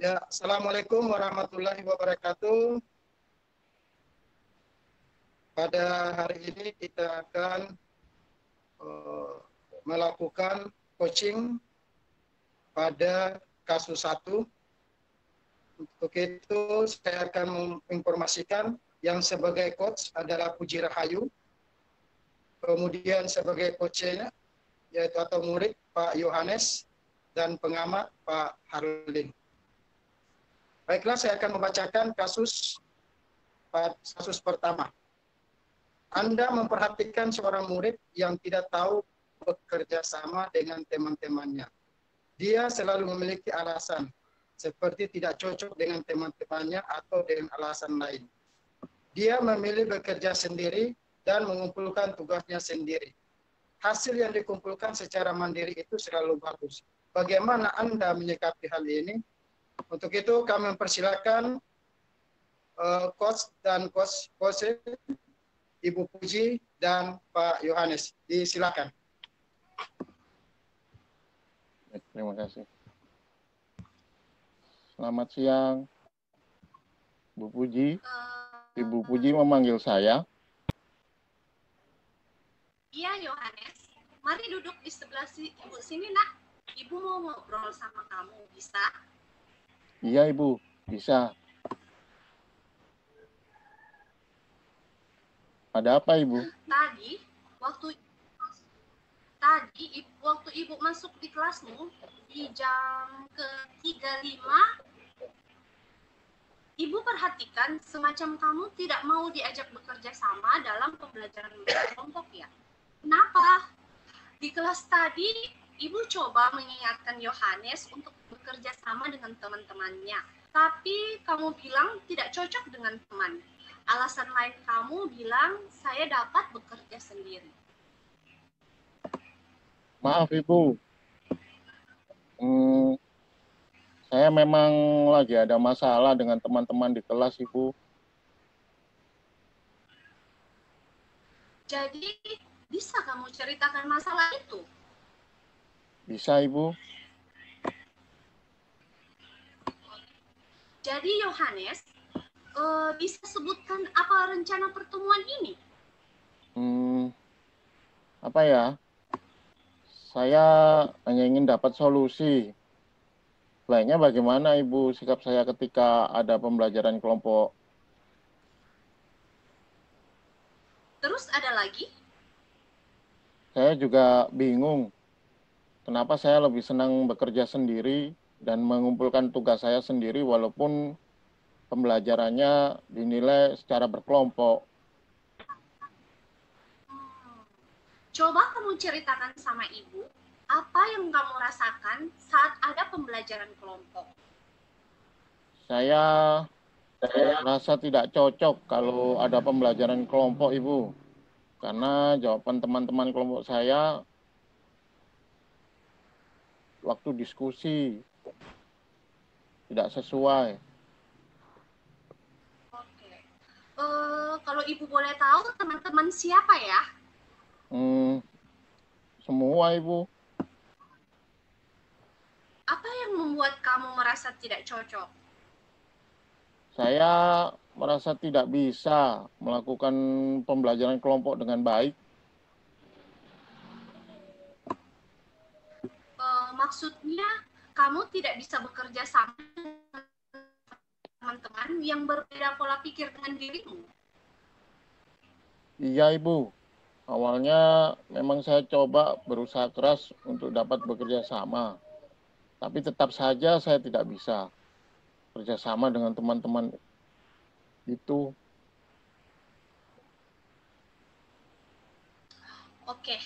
Ya, Assalamualaikum warahmatullahi wabarakatuh. Pada hari ini kita akan melakukan coaching pada kasus 1. Untuk itu saya akan menginformasikan yang sebagai coach adalah Puji Rahayu. Kemudian sebagai coachnya yaitu atau murid Pak Yohanes dan pengamat Pak Harlin. Baiklah, saya akan membacakan kasus pertama. Anda memperhatikan seorang murid yang tidak tahu bekerja sama dengan teman-temannya. Dia selalu memiliki alasan, seperti tidak cocok dengan teman-temannya atau dengan alasan lain. Dia memilih bekerja sendiri dan mengumpulkan tugasnya sendiri. Hasil yang dikumpulkan secara mandiri itu selalu bagus. Bagaimana Anda menyikapi hal ini? Untuk itu kami mempersilakan coach dan coach Ibu Puji dan Pak Yohanes. Disilakan. Terima kasih. Selamat siang, Bu Puji. Ibu Puji memanggil saya. Iya, Yohanes. Mari duduk di sebelah Ibu sini, Nak. Ibu mau ngobrol sama kamu, bisa? Iya, Ibu. Bisa. Ada apa, Ibu? Tadi, waktu Ibu masuk di kelasmu, di jam ke-35, Ibu perhatikan semacam kamu tidak mau diajak bekerja sama dalam pembelajaran kelompok ya. Kenapa? Di kelas tadi, Ibu coba mengingatkan Yohanes untuk bekerja sama dengan teman-temannya. Tapi kamu bilang tidak cocok dengan teman. Alasan lain kamu bilang, saya dapat bekerja sendiri. Maaf, Ibu. Saya memang lagi ada masalah dengan teman-teman di kelas, Ibu. Jadi, bisa kamu ceritakan masalah itu? Bisa, Ibu. Jadi, Yohanes, bisa sebutkan apa rencana pertemuan ini? Apa ya? Saya hanya ingin dapat solusi. Baiknya bagaimana, Ibu, sikap saya ketika ada pembelajaran kelompok? Terus ada lagi? Saya juga bingung. Kenapa saya lebih senang bekerja sendiri dan mengumpulkan tugas saya sendiri walaupun pembelajarannya dinilai secara berkelompok. Coba kamu ceritakan sama Ibu, apa yang kamu rasakan saat ada pembelajaran kelompok? Saya merasa tidak cocok kalau ada pembelajaran kelompok, Ibu. Karena jawaban teman-teman kelompok saya waktu diskusi tidak sesuai. Oke. Kalau Ibu boleh tahu, teman-teman siapa ya? Semua, Ibu. Apa yang membuat kamu merasa tidak cocok? Saya merasa tidak bisa melakukan pembelajaran kelompok dengan baik. Maksudnya, kamu tidak bisa bekerja sama dengan teman-teman yang berbeda pola pikir dengan dirimu? Iya, Ibu. Awalnya memang saya coba berusaha keras untuk dapat bekerja sama. Tapi tetap saja saya tidak bisa bekerjasama dengan teman-teman itu. Oke,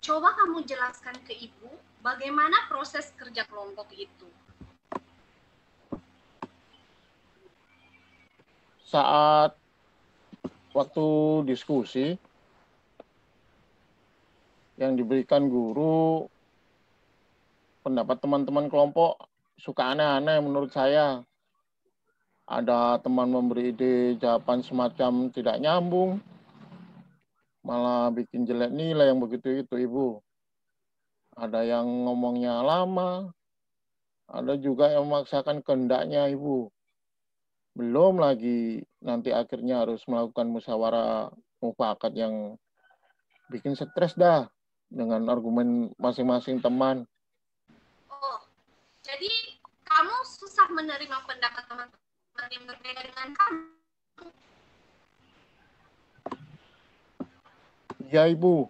coba kamu jelaskan ke Ibu bagaimana proses kerja kelompok itu. Saat waktu diskusi yang diberikan guru, pendapat teman-teman kelompok suka aneh-aneh menurut saya. Ada teman memberi ide jawaban semacam tidak nyambung, malah bikin jelek nilai yang begitu itu, Ibu. Ada yang ngomongnya lama, Ada juga yang memaksakan kehendaknya, Ibu. Belum lagi nanti akhirnya harus melakukan musyawarah mufakat yang bikin stres dah dengan argumen masing-masing teman. Oh, jadi kamu susah menerima pendapat teman-teman yang berbeda dengan kamu. Ya, Ibu.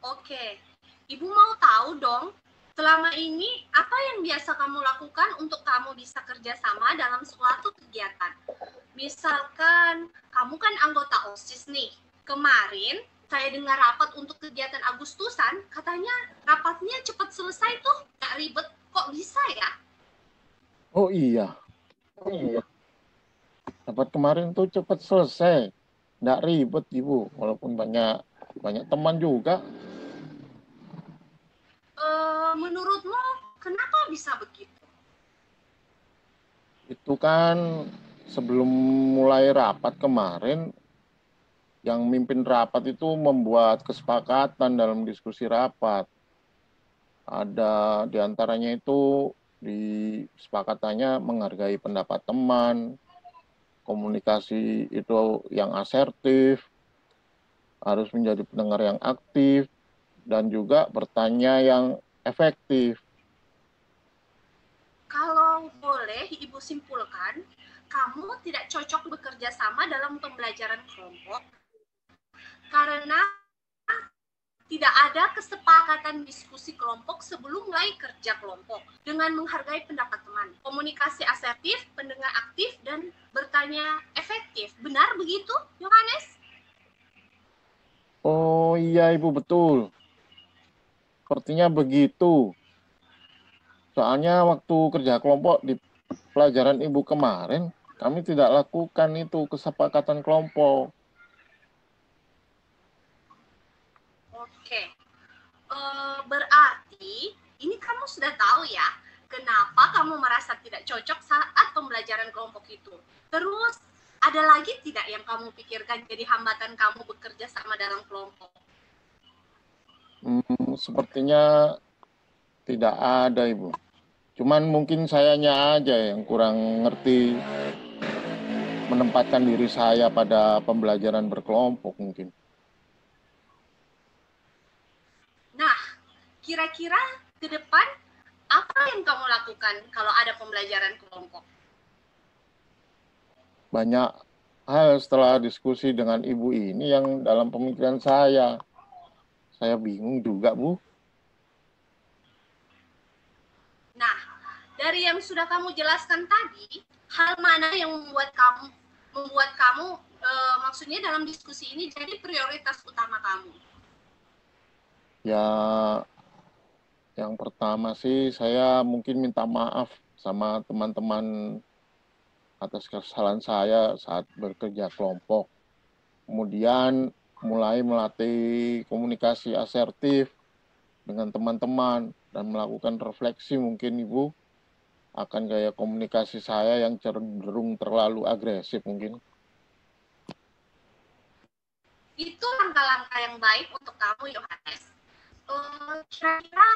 Oke, Ibu mau tahu dong, selama ini apa yang biasa kamu lakukan untuk kamu bisa kerjasama dalam suatu kegiatan? Misalkan kamu kan anggota OSIS nih, kemarin saya dengar rapat untuk kegiatan Agustusan, katanya rapatnya cepat selesai tuh, nggak ribet, kok bisa ya? Oh iya. Rapat kemarin tuh cepat selesai. Nggak ribet, Ibu. Walaupun banyak teman juga. Menurutmu kenapa bisa begitu? Itu kan sebelum mulai rapat kemarin, yang mimpin rapat itu membuat kesepakatan dalam diskusi rapat. Ada diantaranya itu disepakatannya menghargai pendapat teman, komunikasi itu yang asertif, harus menjadi pendengar yang aktif, dan juga bertanya yang efektif. Kalau boleh Ibu simpulkan, kamu tidak cocok bekerja sama dalam pembelajaran kelompok karena tidak ada kesepakatan diskusi kelompok sebelum mulai kerja kelompok dengan menghargai pendapat teman, komunikasi asertif, pendengar aktif, dan bertanya efektif. Benar begitu, Yohanes? Oh iya, Ibu, betul. Sepertinya begitu. Soalnya waktu kerja kelompok di pelajaran Ibu kemarin, kami tidak lakukan itu kesepakatan kelompok. Oke. Berarti ini kamu sudah tahu ya, kenapa kamu merasa tidak cocok saat pembelajaran kelompok itu. Terus, ada lagi tidak yang kamu pikirkan jadi hambatan kamu bekerja sama dalam kelompok? Sepertinya tidak ada, Ibu. Cuman mungkin sayanya aja yang kurang ngerti menempatkan diri saya pada pembelajaran berkelompok mungkin. Nah, kira-kira ke depan apa yang kamu lakukan kalau ada pembelajaran kelompok? Banyak hal setelah diskusi dengan Ibu ini yang dalam pemikiran saya. Saya bingung juga, Bu. Nah, dari yang sudah kamu jelaskan tadi, hal mana yang membuat kamu maksudnya dalam diskusi ini jadi prioritas utama kamu? Ya, yang pertama sih saya mungkin minta maaf sama teman-teman atas kesalahan saya saat bekerja kelompok. Kemudian mulai melatih komunikasi asertif dengan teman-teman dan melakukan refleksi mungkin Ibu akan gaya komunikasi saya yang cenderung terlalu agresif mungkin. Itu langkah-langkah yang baik untuk kamu, Yohanes. Kira-kira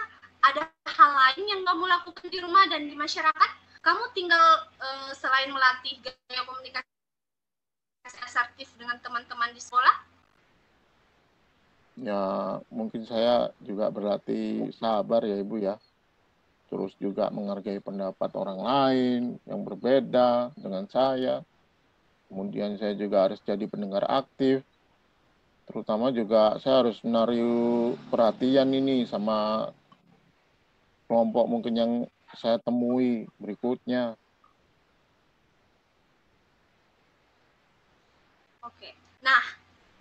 ada hal lain yang kamu lakukan di rumah dan di masyarakat? Kamu tinggal selain melatih gaya komunikasi asertif dengan teman-teman di sekolah? Ya, mungkin saya juga berlatih sabar ya Ibu ya. Terus juga menghargai pendapat orang lain yang berbeda dengan saya. Kemudian saya juga harus jadi pendengar aktif. Terutama juga saya harus menaruh perhatian ini sama kelompok mungkin yang saya temui berikutnya. Oke. Nah,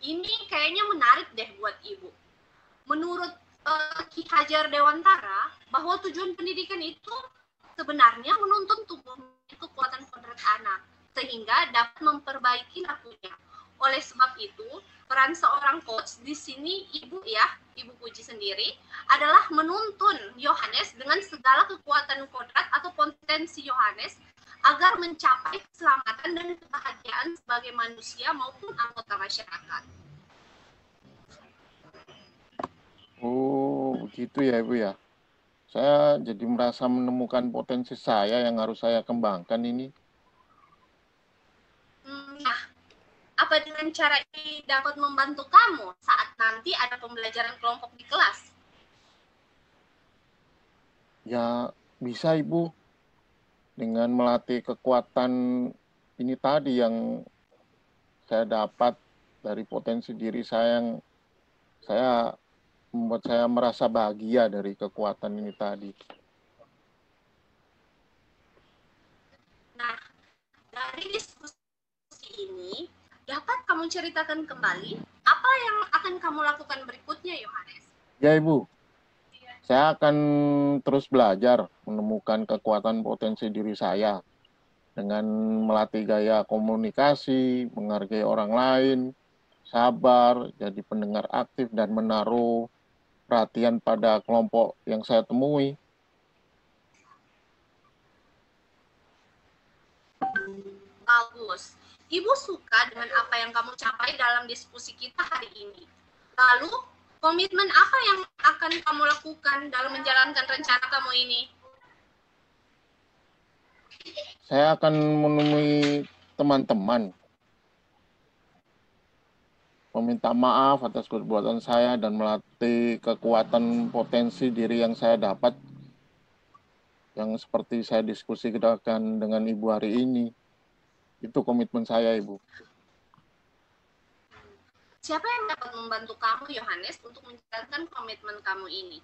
ini kayaknya menarik deh buat Ibu. Menurut Ki Hajar Dewantara, bahwa tujuan pendidikan itu sebenarnya menuntun tubuhnya kekuatan kodrat anak, sehingga dapat memperbaiki lakunya. Oleh sebab itu, peran seorang coach di sini Ibu Puji sendiri, adalah menuntun Yohanes dengan segala kekuatan kodrat atau potensi Yohanes agar mencapai keselamatan dan kebahagiaan sebagai manusia maupun anggota masyarakat. Oh, begitu ya Ibu ya. Saya jadi merasa menemukan potensi saya yang harus saya kembangkan ini. Nah, apa dengan cara ini dapat membantu kamu saat nanti ada pembelajaran kelompok di kelas? Ya, bisa Ibu. Dengan melatih kekuatan ini tadi yang saya dapat dari potensi diri saya yang saya membuat saya merasa bahagia dari kekuatan ini tadi. Nah, dari diskusi ini, dapat kamu ceritakan kembali apa yang akan kamu lakukan berikutnya, Yohanes? Ya Ibu, saya akan terus belajar menemukan kekuatan potensi diri saya dengan melatih gaya komunikasi, menghargai orang lain, sabar, jadi pendengar aktif, dan menaruh perhatian pada kelompok yang saya temui. Bagus. Ibu suka dengan apa yang kamu capai dalam diskusi kita hari ini. Lalu, komitmen apa yang akan kamu lakukan dalam menjalankan rencana kamu ini? Saya akan menemui teman-teman, meminta maaf atas perbuatan saya, dan melatih kekuatan potensi diri yang saya dapat, yang seperti saya diskusikan dengan Ibu hari ini. Itu komitmen saya, Ibu. Siapa yang dapat membantu kamu, Yohanes, untuk menjalankan komitmen kamu ini?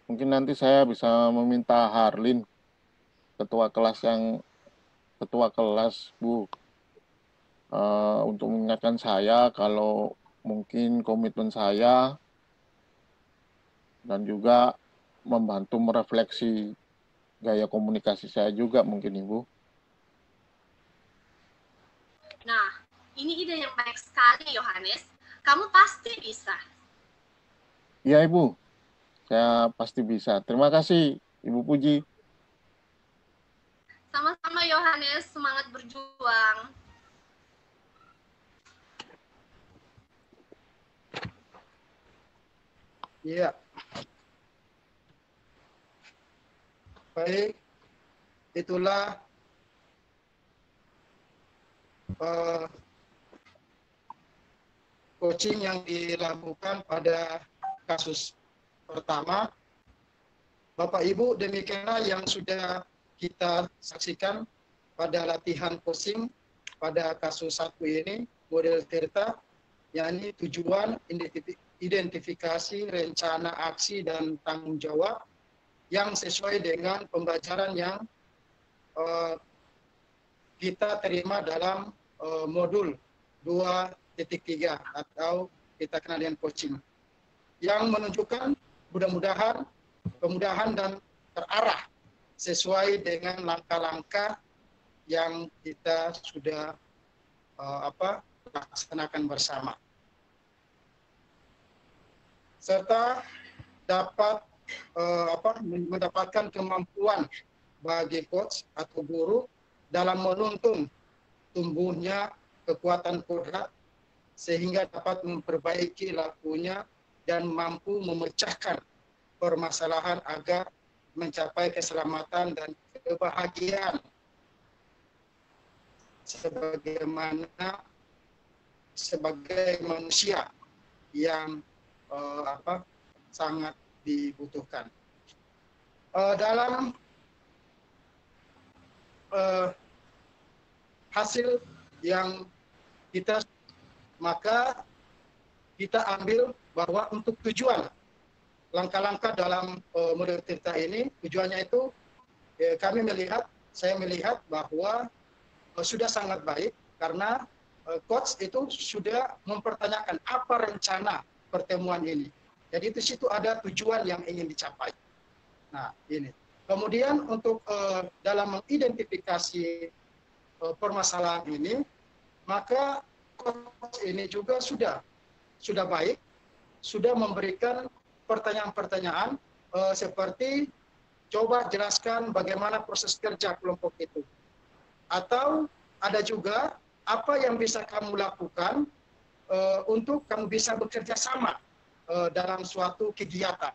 Mungkin nanti saya bisa meminta Harlin, ketua kelas, Bu, untuk mengingatkan saya kalau mungkin komitmen saya, dan juga membantu merefleksi gaya komunikasi saya juga mungkin, Ibu. Nah, ini ide yang baik sekali, Yohanes. Kamu pasti bisa. Iya, Ibu. Saya pasti bisa. Terima kasih, Ibu Puji. Sama-sama, Yohanes. Semangat berjuang. Iya. Baik. Itulah coaching yang dilakukan pada kasus pertama. Bapak Ibu, demikianlah yang sudah kita saksikan pada latihan coaching pada kasus 1 ini, model Tirta, yakni tujuan, identifikasi, rencana, aksi, dan tanggung jawab yang sesuai dengan pembelajaran yang kita terima dalam modul 2.3 atau kita kenal dengan coaching, yang menunjukkan mudah-mudahan kemudahan dan terarah sesuai dengan langkah-langkah yang kita sudah laksanakan bersama, serta dapat mendapatkan kemampuan bagi coach atau guru dalam menuntun tumbuhnya kekuatan kodrat sehingga dapat memperbaiki lakunya dan mampu memecahkan permasalahan agar mencapai keselamatan dan kebahagiaan sebagai manusia yang sangat dibutuhkan. Dalam hasil yang maka kita ambil bahwa untuk tujuan langkah-langkah dalam model Tirta ini, tujuannya itu saya melihat bahwa sudah sangat baik karena coach itu sudah mempertanyakan apa rencana pertemuan ini. Jadi di situ ada tujuan yang ingin dicapai. Nah, ini. Kemudian untuk dalam mengidentifikasi permasalahan ini, maka coach ini juga sudah baik, sudah memberikan pertanyaan-pertanyaan seperti coba jelaskan bagaimana proses kerja kelompok itu. Atau ada juga apa yang bisa kamu lakukan untuk kamu bisa bekerja sama dalam suatu kegiatan.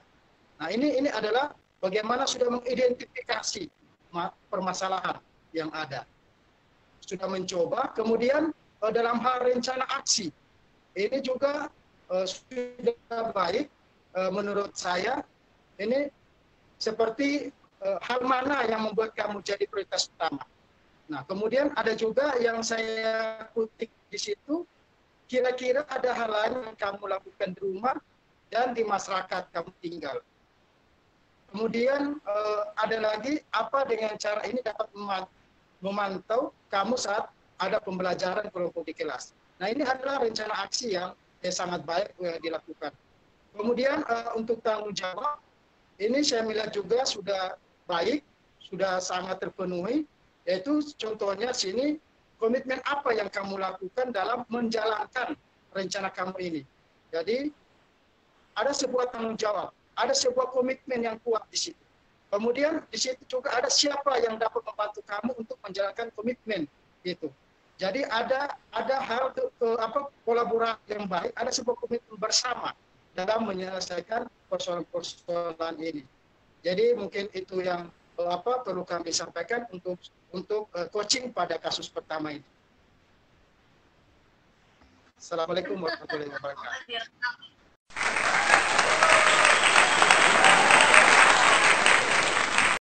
Nah, ini adalah bagaimana sudah mengidentifikasi permasalahan yang ada. Sudah mencoba, kemudian dalam hal rencana aksi, ini juga sudah baik menurut saya. Ini seperti hal mana yang membuat kamu jadi prioritas utama. Nah, kemudian ada juga yang saya kutip di situ, kira-kira ada hal lain yang kamu lakukan di rumah dan di masyarakat kamu tinggal. Kemudian ada lagi, apa dengan cara ini dapat memantau kamu saat ada pembelajaran kelompok di kelas. Nah, ini adalah rencana aksi yang sangat baik dilakukan. Kemudian untuk tanggung jawab, ini saya melihat juga sudah baik, sudah sangat terpenuhi, yaitu contohnya sini, komitmen apa yang kamu lakukan dalam menjalankan rencana kamu ini. Jadi, ada sebuah tanggung jawab, ada sebuah komitmen yang kuat di situ. Kemudian di situ juga ada siapa yang dapat membantu kamu untuk menjalankan komitmen itu. Jadi ada hal kolaborasi yang baik, ada sebuah komitmen bersama dalam menyelesaikan persoalan-persoalan ini. Jadi mungkin itu yang perlu kami sampaikan untuk coaching pada kasus pertama ini. Assalamualaikum warahmatullahi wabarakatuh.